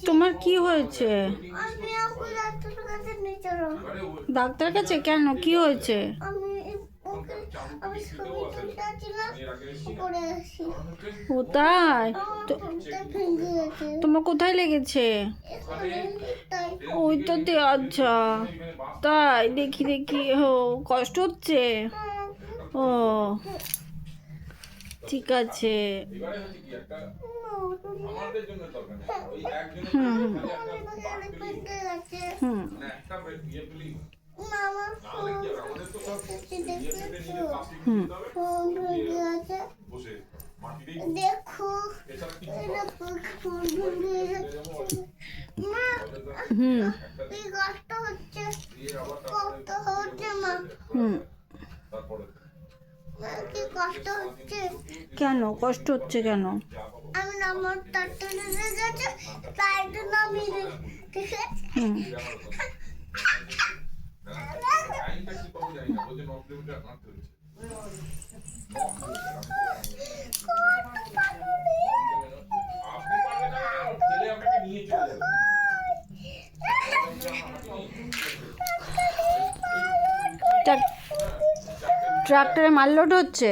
তোমার কি হয়েছে? আমি এখন ডাক্তারের কাছে নিয়ে চলো। ডাক্তার কাছে কেন? কি হয়েছে? আমি ওকে আমি ছবি তুলতে ছিলাম পড়ে আসি। ও তাই? আমার ফোনটা ভেঙে গেছে। তোমার কোথায় লেগেছে? এখানে তাই ওইটাতে? আচ্ছা, তাই? দেখি দেখি। ও, কষ্ট হচ্ছে? ও, ঠিক আছে। হুম হুম ভেঙে গেছে। হুম আমার ফোন দেখেছো? হুম ফোন ভেঙে গেছে। দেখো এরকম ফোন ভেঙে গেছে। মা হুম এই কষ্ট হচ্ছে, কষ্ট হচ্ছে মা। হুম মা, কি কষ্ট হচ্ছে। কেন কষ্ট হচ্ছে কেন? আমি আমার তারটা লেগে গেছে, তাই জন্য আমি ঠিক আছে। হুম ট্রাক্টরে মাল লোড হচ্ছে?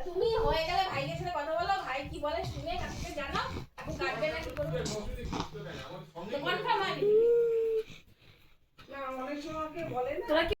তুমি হয়ে গেলে ভাইয়ের সাথে কথা বলো, ভাই কি বলে শুনে কাছে জানো, এখন কাটবে না কি করবে? তো কনফার্ম হয় নাকি? না অনেক সময় বলে না।